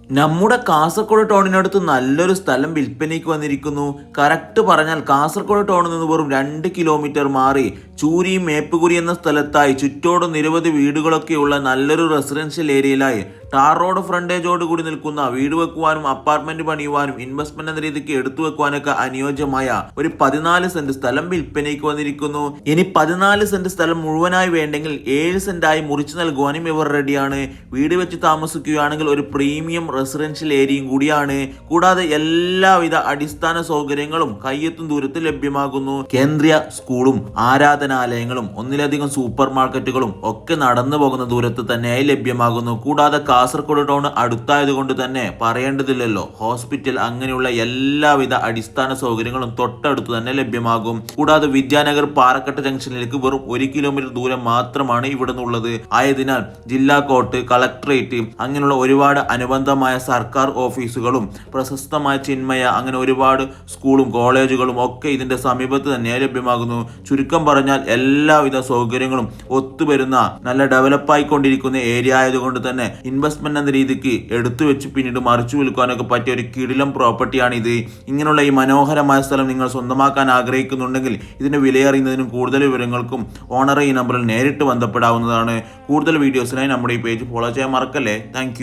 നമ്മുടെ കാസർഗോഡ് ടൗണിനടുത്ത് നല്ലൊരു സ്ഥലം വിൽപ്പനയ്ക്ക് വന്നിരിക്കുന്നു. കറക്റ്റ് പറഞ്ഞാൽ കാസർഗോഡ് ടൗണിൽ നിന്ന് വെറും 2 കിലോമീറ്റർ മാറി ചൂരി മേപ്പുകുരി എന്ന സ്ഥലത്തായി ചുറ്റോട് നിരവധി വീടുകളൊക്കെയുള്ള നല്ലൊരു റെസിഡൻഷ്യൽ ഏരിയയിലായി ടാർ റോഡ് ഫ്രണ്ടേജോട് കൂടി നിൽക്കുന്ന വീട് വെക്കുവാനും അപ്പാർട്ട്മെന്റ് പണിയുവാനും ഇൻവെസ്റ്റ്മെന്റ് എന്ന രീതിക്ക് എടുത്തു വെക്കുവാനൊക്കെ അനുയോജ്യമായ ഒരു 14 സെന്റ് സ്ഥലം വിൽപ്പനയ്ക്ക് വന്നിരിക്കുന്നു. ഇനി 14 സെന്റ് സ്ഥലം മുഴുവനായി വേണ്ടെങ്കിൽ 7 സെന്റായി മുറിച്ചു നൽകുവാനും ഇവർ റെഡിയാണ്. വീട് വെച്ച് താമസിക്കുകയാണെങ്കിൽ ഒരു പ്രീമിയം റെസിഡൻഷ്യൽ ഏരിയയും കൂടിയാണ്. കൂടാതെ എല്ലാവിധ അടിസ്ഥാന സൗകര്യങ്ങളും കയ്യെത്തും ദൂരത്ത് ലഭ്യമാകുന്നു. കേന്ദ്രീയ സ്കൂളും ആരാധനാലയങ്ങളും ഒന്നിലധികം സൂപ്പർ മാർക്കറ്റുകളും ഒക്കെ നടന്നു പോകുന്ന ദൂരത്ത് തന്നെയായി ലഭ്യമാകുന്നു. കൂടാതെ കാസർഗോഡ് ടൗൺ അടുത്തായതുകൊണ്ട് തന്നെ പറയേണ്ടതില്ലല്ലോ, ഹോസ്പിറ്റൽ അങ്ങനെയുള്ള എല്ലാവിധ അടിസ്ഥാന സൗകര്യങ്ങളും തൊട്ടടുത്ത് തന്നെ ലഭ്യമാകും. കൂടാതെ വിദ്യാനഗർ പാറക്കട്ട് ജംഗ്ഷനിലേക്ക് വെറും 1 കിലോമീറ്റർ ദൂരം മാത്രമാണ് ഇവിടെ നിന്നുള്ളത്. ആയതിനാൽ ജില്ലാ കോർട്ട്, കളക്ടറേറ്റ് അങ്ങനെയുള്ള ഒരുപാട് അനുബന്ധമായ സർക്കാർ ഓഫീസുകളും പ്രശസ്തമായ ചിന്മയ അങ്ങനെ ഒരുപാട് സ്കൂളും കോളേജുകളും ഒക്കെ ഇതിന്റെ സമീപത്ത് തന്നെ ലഭ്യമാകുന്നു. ചുരുക്കം പറഞ്ഞാൽ എല്ലാവിധ സൗകര്യങ്ങളും ഒത്തുവരുന്ന നല്ല ഡെവലപ്പായിക്കൊണ്ടിരിക്കുന്ന ഏരിയ ആയതുകൊണ്ട് തന്നെ ഇൻവെസ്റ്റ്മെന്റ് എന്ന രീതിക്ക് എടുത്തു വെച്ച് പിന്നീട് മറിച്ചു വിൽക്കാനൊക്കെ പറ്റിയ ഒരു കിടിലം പ്രോപ്പർട്ടിയാണ് ഇത്. ഇങ്ങനെയുള്ള ഈ മനോഹരമായ സ്ഥലം നിങ്ങൾ സ്വന്തമാക്കാൻ ആഗ്രഹിക്കുന്നുണ്ടെങ്കിൽ ഇതിന്റെ വിലയറിയുന്നതിനും കൂടുതൽ വിവരങ്ങൾക്കും ഓണറെ ഈ നമ്പറിൽ നേരിട്ട് ബന്ധപ്പെടാവുന്നതാണ്. കൂടുതൽ വീഡിയോസിനായി നമ്മുടെ ഈ പേജ് ഫോളോ ചെയ്യാൻ മറക്കല്ലേ. താങ്ക്